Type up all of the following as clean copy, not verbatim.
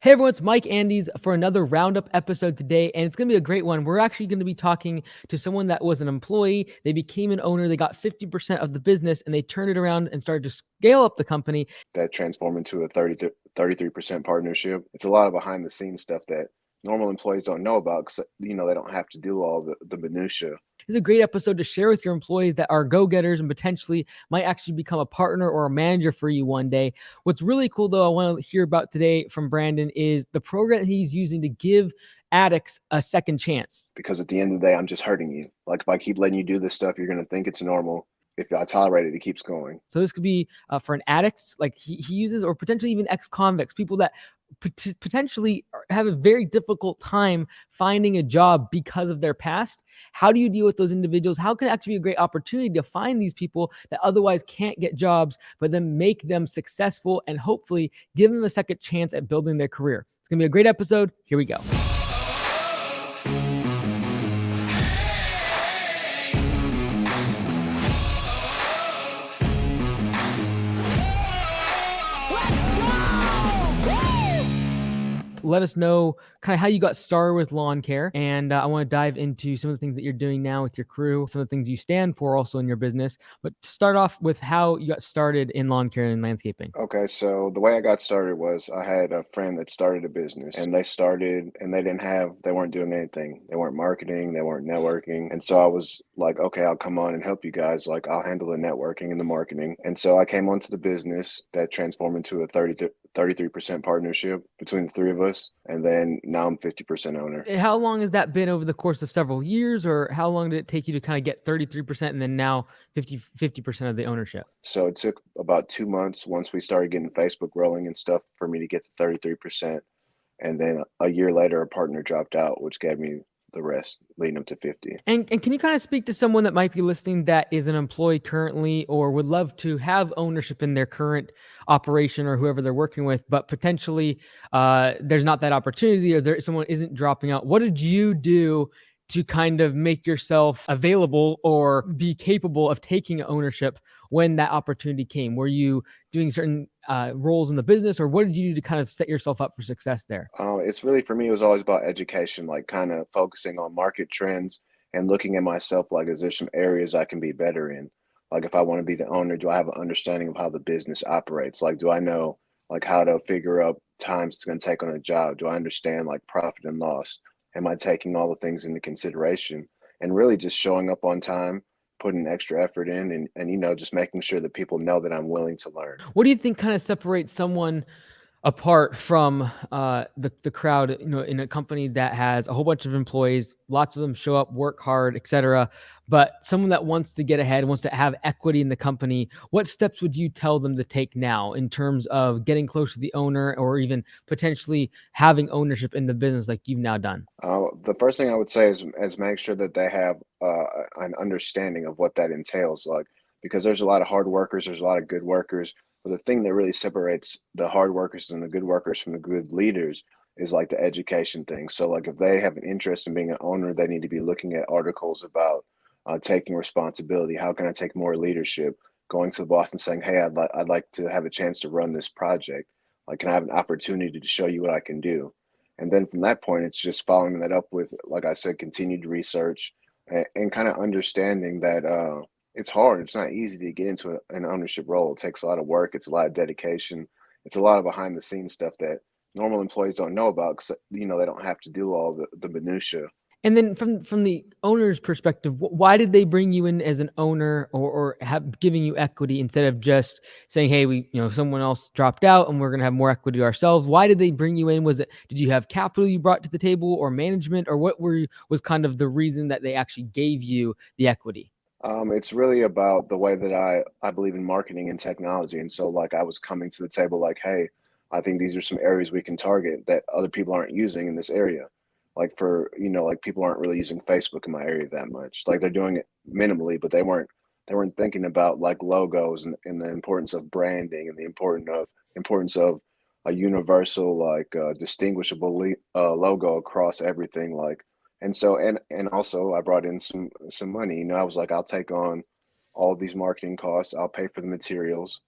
Hey everyone, it's Mike Andes for another Roundup episode today, and it's going to be a great one. We're actually going to be talking to someone that was an employee. They became an owner. They got 50% of the business, and they turned it around and started to scale up the company. That transformed into a 33% partnership. It's a lot of behind the scenes stuff that normal employees don't know about because they don't have to do all the minutia. This is a great episode to share with your employees that are go-getters and potentially might actually become a partner or a manager for you one day. What's really cool, though, I want to hear about today from Brandon is the program he's using to give addicts a second chance. Because at the end of the day, I'm just hurting you. Like if I keep letting you do this stuff, you're gonna think it's normal. If I tolerate it, it keeps going. So this could be for an addict, like he uses, or potentially even ex-convicts, people that potentially have a very difficult time finding a job because of their past. How do you deal with those individuals? How can it actually be a great opportunity to find these people that otherwise can't get jobs, but then make them successful and hopefully give them a second chance at building their career? It's going to be a great episode. Here we go. Let us know kind of how you got started with lawn care. And I want to dive into some of the things that you're doing now with your crew, some of the things you stand for also in your business. But start off with how you got started in lawn care and landscaping. Okay, so the way I got started was I had a friend that started a business and they weren't doing anything. They weren't marketing, they weren't networking. And so I was like, okay, I'll come on and help you guys. Like I'll handle the networking and the marketing. And so I came onto the business that transformed into a 33% partnership between the three of us. And then now I'm 50% owner. How long has that been over the course of several years, or how long did it take you to kind of get 33% and then now 50% of the ownership? So it took about 2 months once we started getting Facebook rolling and stuff for me to get to 33%. And then a year later, a partner dropped out, which gave me the rest, leading up to 50. And can you kind of speak to someone that might be listening that is an employee currently or would love to have ownership in their current operation or whoever they're working with, but potentially there's not that opportunity or someone isn't dropping out? What did you do to kind of make yourself available or be capable of taking ownership when that opportunity came? Were you doing certain roles in the business, or what did you do to kind of set yourself up for success there? It's really, for me, it was always about education, like kind of focusing on market trends and looking at myself like, is there some areas I can be better in? Like, if I want to be the owner, do I have an understanding of how the business operates? Like, do I know like how to figure out times it's going to take on a job? Do I understand like profit and loss? Am I taking all the things into consideration and really just showing up on time, putting extra effort in, and just making sure that people know that I'm willing to learn. What do you think kind of separates someone apart from the crowd, in a company that has a whole bunch of employees, lots of them show up, work hard, etc., but someone that wants to get ahead, wants to have equity in the company? What steps would you tell them to take now in terms of getting close to the owner or even potentially having ownership in the business like you've now done? The first thing I would say is make sure that they have an understanding of what that entails, like because there's a lot of hard workers, there's a lot of good workers, but the thing that really separates the hard workers and the good workers from the good leaders is like the education thing. So like if they have an interest in being an owner, they need to be looking at articles about taking responsibility. How can I take more leadership? Going to the boss and saying, "Hey, I'd like to have a chance to run this project. Like, can I have an opportunity to show you what I can do?" And then from that point, it's just following that up with, like I said, continued research and kind of understanding that it's hard. It's not easy to get into an ownership role. It takes a lot of work. It's a lot of dedication. It's a lot of behind the scenes stuff that normal employees don't know about because they don't have to do all the minutia. And then from the owner's perspective, why did they bring you in as an owner, or have giving you equity instead of just saying, "Hey, someone else dropped out and we're going to have more equity ourselves"? Why did they bring you in? Did you have capital you brought to the table, or management, or was kind of the reason that they actually gave you the equity? It's really about the way that I believe in marketing and technology. And so like I was coming to the table like, hey, I think these are some areas we can target that other people aren't using in this area. Like like people aren't really using Facebook in my area that much. Like they're doing it minimally, but they weren't thinking about like logos and the importance of branding and the importance of a universal like distinguishable logo across everything. Like and so and also I brought in some money. I was like, I'll take on all these marketing costs. I'll pay for the materials.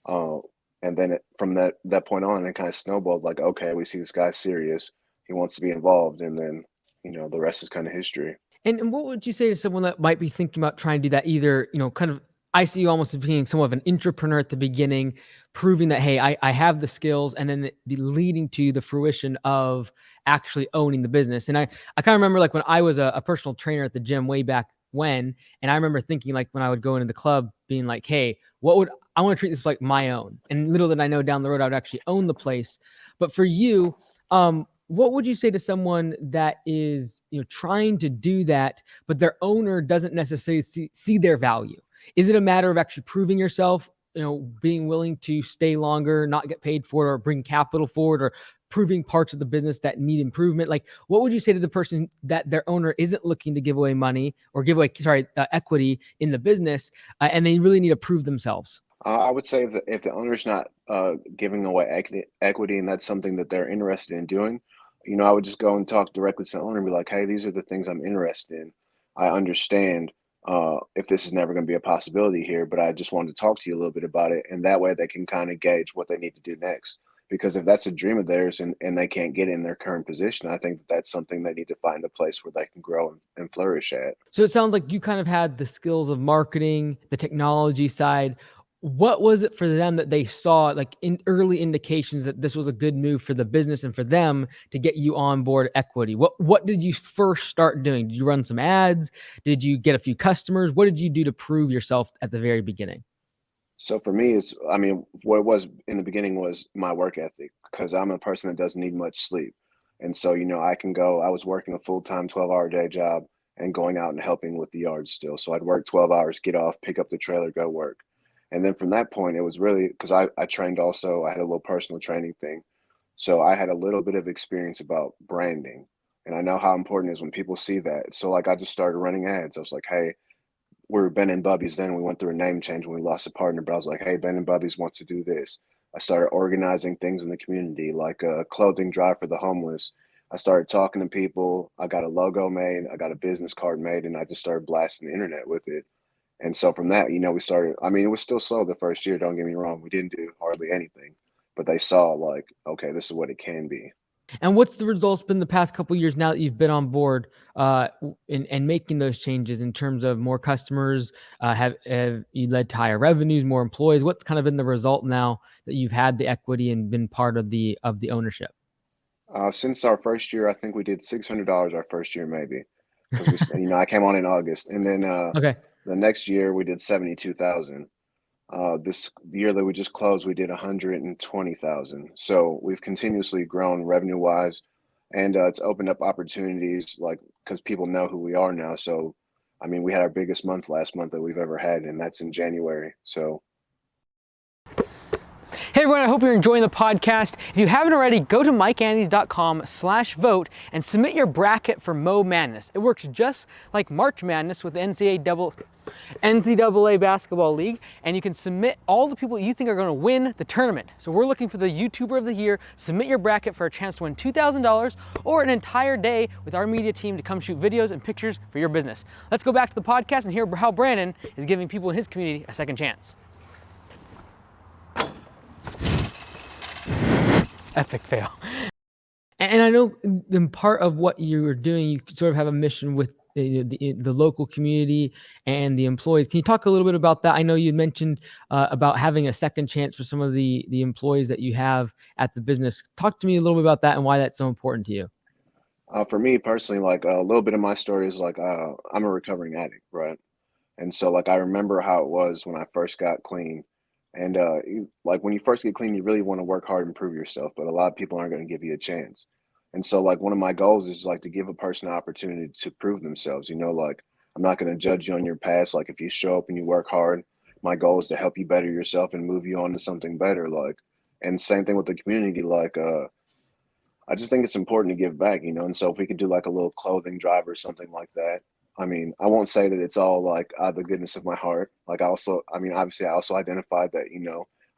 Uh, And then from that point on, it kind of snowballed. Like, okay, we see this guy's serious. He wants to be involved, and then the rest is kind of history. And what would you say to someone that might be thinking about trying to do that? Either, kind of, I see you almost as being somewhat of an entrepreneur at the beginning, proving that, hey, I have the skills, and then be leading to the fruition of actually owning the business. And I kind of remember like when I was a personal trainer at the gym way back when, and I remember thinking like when I would go into the club being like, hey, what would I want to treat this like my own? And little did I know down the road I would actually own the place. But for you, what would you say to someone that is trying to do that, but their owner doesn't necessarily see their value? Is it a matter of actually proving yourself, being willing to stay longer, not get paid for it, or bring capital forward, or proving parts of the business that need improvement? Like, what would you say to the person that their owner isn't looking to give away money or give away equity in the business, and they really need to prove themselves? I would say if the owner's not giving away equity, and that's something that they're interested in doing, I would just go and talk directly to the owner and be like, "Hey, these are the things I'm interested in. I understand if this is never going to be a possibility here, but I just wanted to talk to you a little bit about it, and that way they can kind of gauge what they need to do next. Because if that's a dream of theirs and they can't get in their current position, I think that's something they need to find a place where they can grow and flourish at. So it sounds like you kind of had the skills of marketing, the technology side. What was it for them that they saw, like in early indications that this was a good move for the business and for them to get you on board equity? What did you first start doing? Did you run some ads? Did you get a few customers? What did you do to prove yourself at the very beginning? So for me, I mean, what it was in the beginning was my work ethic because I'm a person that doesn't need much sleep. And so, I was working a full-time 12-hour day job and going out and helping with the yard still. So I'd work 12 hours, get off, pick up the trailer, go work. And then from that point, it was really because I trained also, I had a little personal training thing. So I had a little bit of experience about branding. And I know how important it is when people see that. So like I just started running ads. I was like, hey, we were Ben and Bubby's then. We went through a name change when we lost a partner, but I was like, hey, Ben and Bubby's wants to do this. I started organizing things in the community, like a clothing drive for the homeless. I started talking to people. I got a logo made. I got a business card made, and I just started blasting the internet with it. And so from that, we started. I mean, it was still slow the first year. Don't get me wrong. We didn't do hardly anything, but they saw like, okay, this is what it can be. And what's the results been the past couple of years now that you've been on board, and making those changes in terms of more customers? Have you led to higher revenues, more employees? What's kind of been the result now that you've had the equity and been part of the ownership? Since our first year, I think we did $600 our first year, maybe, because I came on in August, and then Okay. the next year we did 72,000. This year that we just closed, we did 120,000. So we've continuously grown revenue wise, and it's opened up opportunities like because people know who we are now. So, I mean, we had our biggest month last month that we've ever had, and that's in January. So Hey everyone, I hope you're enjoying the podcast. If you haven't already, go to mikeandys.com/vote and submit your bracket for Mo Madness. It works just like March Madness with the NCAA Basketball League, and you can submit all the people you think are going to win the tournament. So we're looking for the YouTuber of the year. Submit your bracket for a chance to win $2,000 or an entire day with our media team to come shoot videos and pictures for your business. Let's go back to the podcast and hear how Brandon is giving people in his community a second chance. Epic fail. And I know in part of what you're doing, you sort of have a mission with the local community and the employees. Can you talk a little bit about that? I know you mentioned about having a second chance for some of the employees that you have at the business. Talk to me a little bit about that and why that's so important to you. for me personally, like a little bit of my story is like I'm a recovering addict, right? And so like I remember how it was when I first got clean. And like when you first get clean, you really want to work hard and prove yourself, but a lot of people aren't going to give you a chance. And so like one of my goals is like to give a person an opportunity to prove themselves. Like I'm not going to judge you on your past. Like if you show up and you work hard, my goal is to help you better yourself and move you on to something better. Like, and same thing with the community. Like I just think it's important to give back, and so if we could do like a little clothing drive or something like that. I mean, I won't say that it's all like out of the goodness of my heart. Like I mean, obviously I also identified that,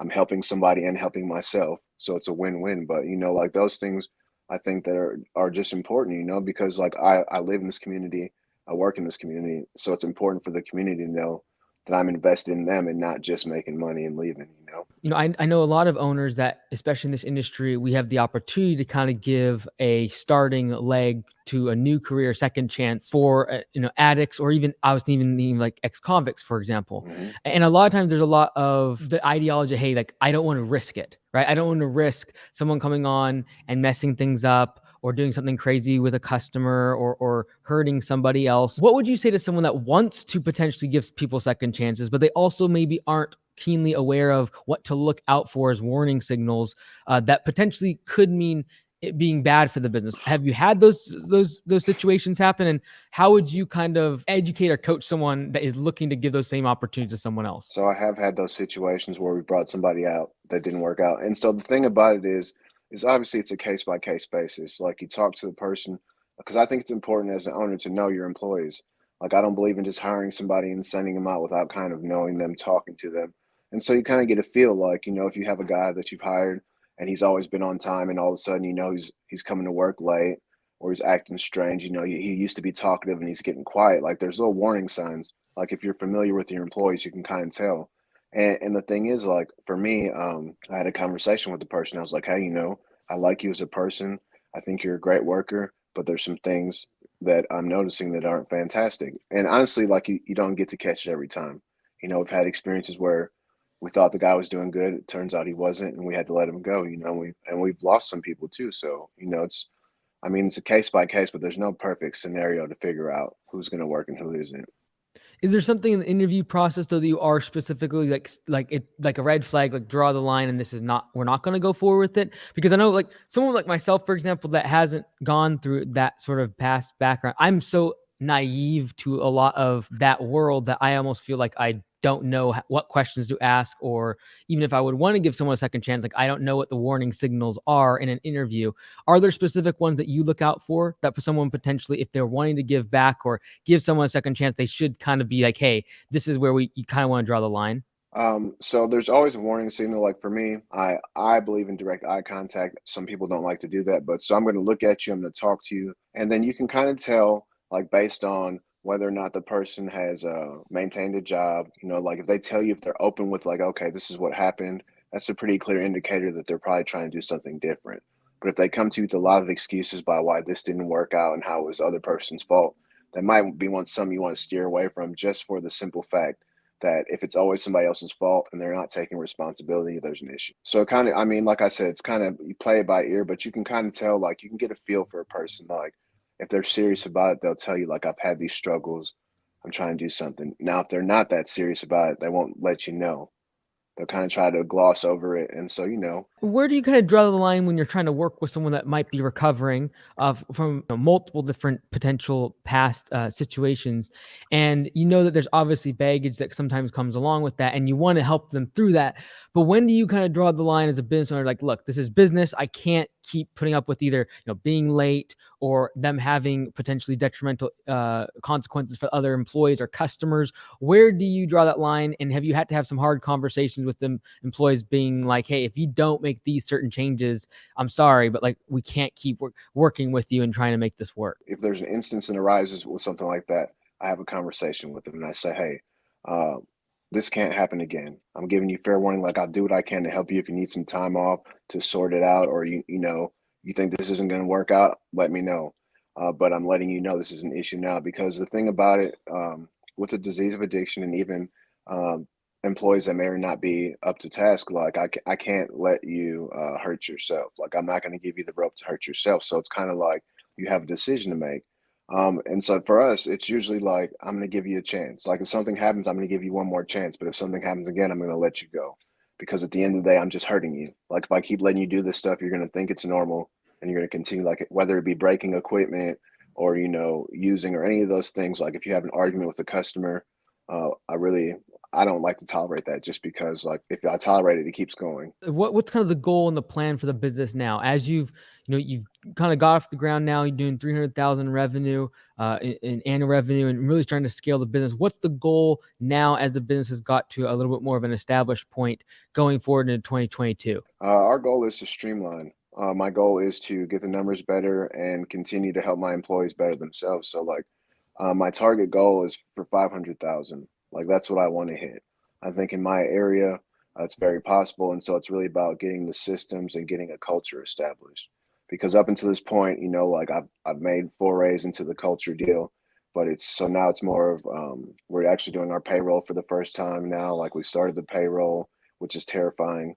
I'm helping somebody and helping myself. So it's a win-win. But, like those things I think that are just important, because like I live in this community, I work in this community. So it's important for the community to know that I'm invested in them and not just making money and leaving, you know? I know a lot of owners that, especially in this industry, we have the opportunity to kind of give a starting leg to a new career, second chance for addicts, or even I was even thinking like ex-convicts, for example. Hmm. And a lot of times there's a lot of the ideology, hey, like I don't want to risk it, right? I don't want to risk someone coming on and messing things up or doing something crazy with a customer or hurting somebody else. What would you say to someone that wants to potentially give people second chances, but they also maybe aren't keenly aware of what to look out for as warning signals that potentially could mean it being bad for the business? Have you had those situations happen, and how would you kind of educate or coach someone that is looking to give those same opportunities to someone else? So I have had those situations where we brought somebody out that didn't work out. And so the thing about it is obviously it's a case by case basis. Like you talk to the person, because I think it's important as an owner to know your employees. Like I don't believe in just hiring somebody and sending them out without kind of knowing them, talking to them. And so you kind of get a feel like, if you have a guy that you've hired and he's always been on time and all of a sudden, he's coming to work late or he's acting strange, he used to be talkative and he's getting quiet. Like there's little warning signs, like if you're familiar with your employees, you can kind of tell. And the thing is, like for me, I had a conversation with the person. I was like, hey, I like you as a person. I think you're a great worker, but there's some things that I'm noticing that aren't fantastic. And honestly, like you don't get to catch it every time. We've had experiences where we thought the guy was doing good. It turns out he wasn't, and we had to let him go. We've lost some people too. So it's a case by case, but there's no perfect scenario to figure out who's going to work and who isn't. Is there something in the interview process though that you are specifically like a red flag, like draw the line and this is not, we're not going to go forward with it? Because I know like someone like myself, for example, that hasn't gone through that sort of past background, I'm so naive to a lot of that world that I almost feel like I don't know what questions to ask, or even if I would want to give someone a second chance, like I don't know what the warning signals are in an interview. Are there specific ones that you look out for that for someone potentially, if they're wanting to give back or give someone a second chance, they should kind of be like, hey, this is where you kind of want to draw the line? So there's always a warning signal. Like for me, I believe in direct eye contact. Some people don't like to do that, but so I'm going to look at you. I'm going to talk to you, and then you can kind of tell, like based on whether or not the person has maintained a job. Like if they tell you, if they're open with like, okay, this is what happened, that's a pretty clear indicator that they're probably trying to do something different. But if they come to you with a lot of excuses by why this didn't work out and how it was other person's fault, that might be something you want to steer away from, just for the simple fact that if it's always somebody else's fault and they're not taking responsibility, there's an issue. So kind of, like I said, it's kind of, you play it by ear, but you can kind of tell, like you can get a feel for a person. Like if they're serious about it, they'll tell you like, I've had these struggles, I'm trying to do something. Now, if they're not that serious about it, they won't let you know. They'll kind of try to gloss over it. And so, Where do you kind of draw the line when you're trying to work with someone that might be recovering from multiple different potential past situations, and you know that there's obviously baggage that sometimes comes along with that, and you want to help them through that, but when do you kind of draw the line as a business owner, like, look, this is business, I can't keep putting up with either being late or them having potentially detrimental consequences for other employees or customers? Where do you draw that line, and have you had to have some hard conversations with them employees being like, hey, if you don't make these certain changes, I'm sorry, but like we can't keep working with you and trying to make this work? if there's an instance that arises with something like that, I have a conversation with them and I say, hey, uh, this can't happen again. I'm giving you fair warning. Like I'll do what I can to help you. If you need some time off to sort it out, or you think this isn't going to work out, let me know. But I'm letting you know this is an issue now, because the thing about it, with the disease of addiction, and even um, employees that may or not be up to task, like I can't let you hurt yourself. Like I'm not going to give you the rope to hurt yourself. So it's kind of like you have a decision to make. And so for us, it's usually like, I'm going to give you a chance. Like if something happens, I'm going to give you one more chance. But if something happens again, I'm going to let you go. Because at the end of the day, I'm just hurting you. Like if I keep letting you do this stuff, you're going to think it's normal and you're going to continue, like whether it be breaking equipment or, using or any of those things. Like if you have an argument with a customer, I don't like to tolerate that, just because like if I tolerate it, it keeps going. What's kind of the goal and the plan for the business now, as you've kind of got off the ground now, you're doing 300,000 revenue in annual revenue and really starting to scale the business? What's the goal now as the business has got to a little bit more of an established point going forward into 2022? Our goal is to streamline. My goal is to get the numbers better and continue to help my employees better themselves. So like, my target goal is for 500,000. Like that's what I want to hit. I think in my area, it's very possible, and so it's really about getting the systems and getting a culture established. Because up until this point, like I've made forays into the culture deal, but it's so now it's more of we're actually doing our payroll for the first time now. Like we started the payroll, which is terrifying.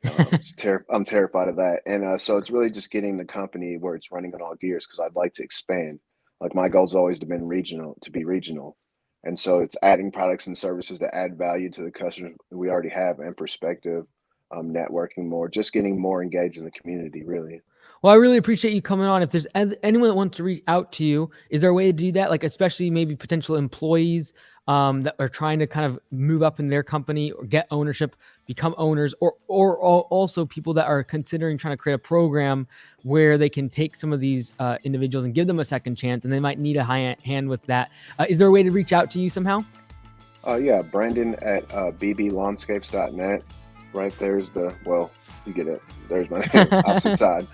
I'm terrified of that, and so it's really just getting the company where it's running on all gears because I'd like to expand. Like my goal's always to be regional, and so it's adding products and services that add value to the customers we already have and perspective, networking more, just getting more engaged in the community, really. Well, I really appreciate you coming on. If there's anyone that wants to reach out to you, is there a way to do that? Like, especially maybe potential employees that are trying to kind of move up in their company or get ownership, become owners, or also people that are considering trying to create a program where they can take some of these individuals and give them a second chance, and they might need a hand with that. Is there a way to reach out to you somehow? Yeah, Brandon at bblandscapes.net. Right there's you get it. There's my name, opposite side.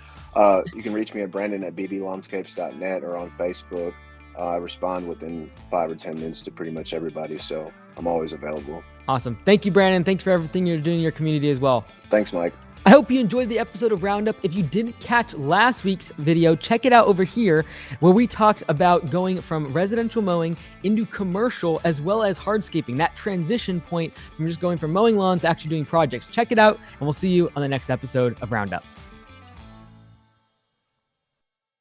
You can reach me at Brandon at bblandscapes.net or on Facebook. I respond within 5 or 10 minutes to pretty much everybody, so I'm always available. Awesome. Thank you, Brandon. Thanks for everything you're doing in your community as well. Thanks, Mike. I hope you enjoyed the episode of Roundup. If you didn't catch last week's video, check it out over here where we talked about going from residential mowing into commercial as well as hardscaping, that transition point from just going from mowing lawns to actually doing projects. Check it out, and we'll see you on the next episode of Roundup.